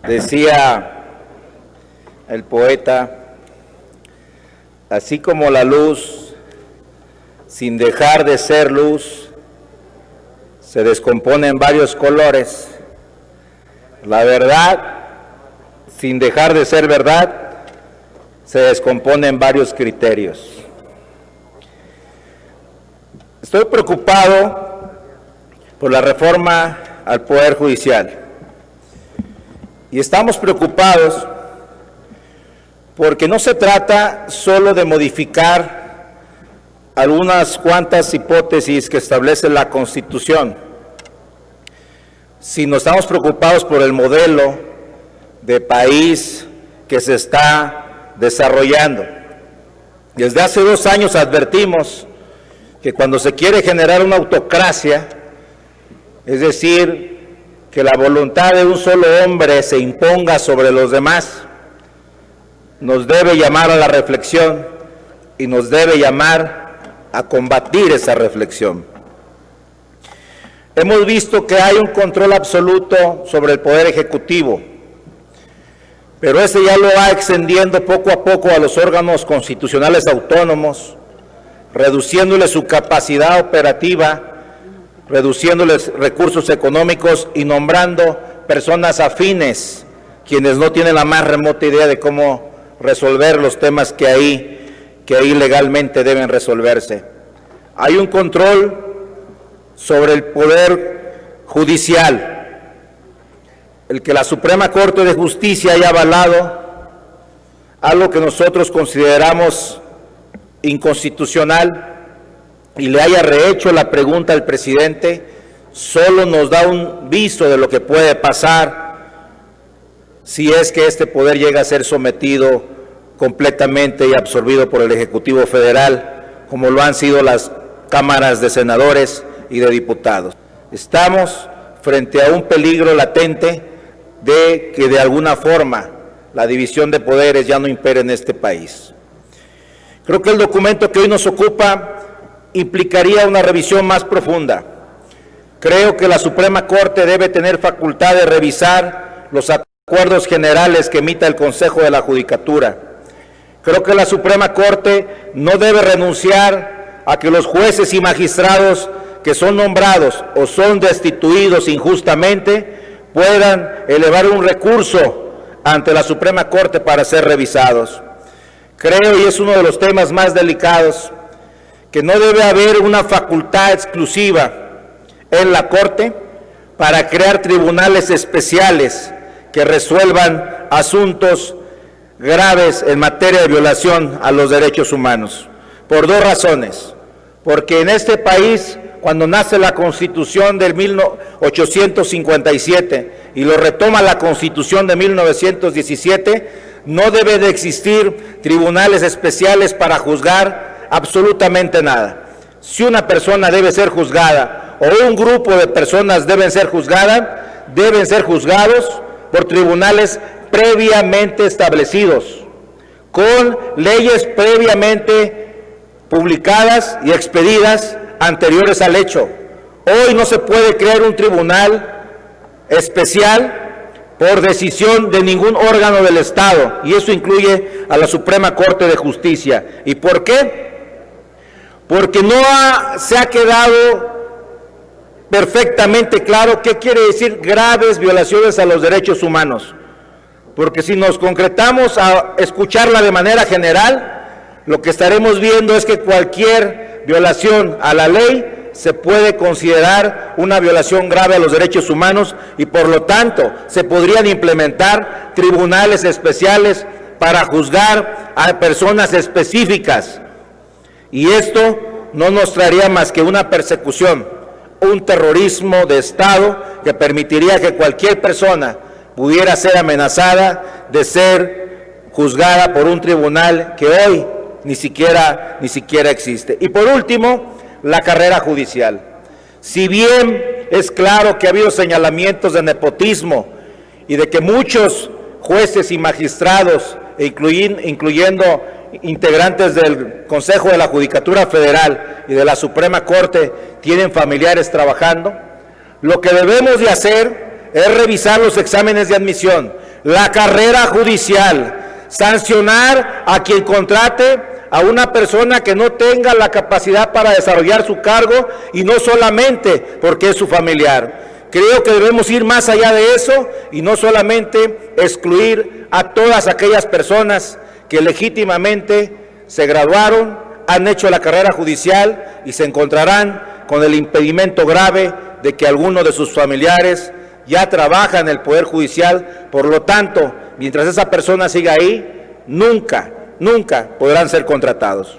Decía el poeta, así como la luz, sin dejar de ser luz, se descompone en varios colores, la verdad, sin dejar de ser verdad, se descompone en varios criterios. Estoy preocupado por la reforma al Poder Judicial. Y estamos preocupados porque no se trata solo de modificar algunas cuantas hipótesis que establece la Constitución, sino estamos preocupados por el modelo de país que se está desarrollando. Desde hace 2 años advertimos que cuando se quiere generar una autocracia, es decir, que la voluntad de un solo hombre se imponga sobre los demás, nos debe llamar a la reflexión y nos debe llamar a combatir esa reflexión. Hemos visto que hay un control absoluto sobre el Poder Ejecutivo, pero ese ya lo va extendiendo poco a poco a los órganos constitucionales autónomos, reduciéndole su capacidad operativa, reduciéndoles recursos económicos y nombrando personas afines, quienes no tienen la más remota idea de cómo resolver los temas que ahí legalmente deben resolverse. Hay un control sobre el Poder Judicial, el que la Suprema Corte de Justicia haya avalado, algo que nosotros consideramos inconstitucional, y le haya rehecho la pregunta al presidente, solo nos da un viso de lo que puede pasar si es que este poder llega a ser sometido completamente y absorbido por el Ejecutivo Federal, como lo han sido las cámaras de senadores y de diputados. Estamos frente a un peligro latente de que de alguna forma la división de poderes ya no impere en este país. Creo que el documento que hoy nos ocupa implicaría una revisión más profunda. Creo que la Suprema Corte debe tener facultad de revisar los acuerdos generales que emita el Consejo de la Judicatura. Creo que la Suprema Corte no debe renunciar a que los jueces y magistrados que son nombrados o son destituidos injustamente puedan elevar un recurso ante la Suprema Corte para ser revisados. Creo, y es uno de los temas más delicados, que no debe haber una facultad exclusiva en la Corte para crear tribunales especiales que resuelvan asuntos graves en materia de violación a los derechos humanos. Por 2 razones. Porque en este país, cuando nace la Constitución de 1857 y lo retoma la Constitución de 1917, no debe de existir tribunales especiales para juzgar absolutamente nada. Si una persona debe ser juzgada o un grupo de personas deben ser juzgados por tribunales previamente establecidos, con leyes previamente publicadas y expedidas anteriores al hecho. Hoy no se puede crear un tribunal especial por decisión de ningún órgano del Estado, y eso incluye a la Suprema Corte de Justicia. ¿Y por qué? Porque no se ha quedado perfectamente claro qué quiere decir graves violaciones a los derechos humanos. Porque si nos concretamos a escucharla de manera general, lo que estaremos viendo es que cualquier violación a la ley se puede considerar una violación grave a los derechos humanos y por lo tanto se podrían implementar tribunales especiales para juzgar a personas específicas. Y esto no nos traería más que una persecución, un terrorismo de Estado que permitiría que cualquier persona pudiera ser amenazada de ser juzgada por un tribunal que hoy ni siquiera existe. Y por último, la carrera judicial. Si bien es claro que ha habido señalamientos de nepotismo y de que muchos jueces y magistrados, incluyendo integrantes del Consejo de la Judicatura Federal y de la Suprema Corte, tienen familiares trabajando, lo que debemos de hacer es revisar los exámenes de admisión, la carrera judicial, sancionar a quien contrate a una persona que no tenga la capacidad para desarrollar su cargo y no solamente porque es su familiar. Creo que debemos ir más allá de eso y no solamente excluir a todas aquellas personas que legítimamente se graduaron, han hecho la carrera judicial y se encontrarán con el impedimento grave de que alguno de sus familiares ya trabaja en el Poder Judicial. Por lo tanto, mientras esa persona siga ahí, nunca podrán ser contratados.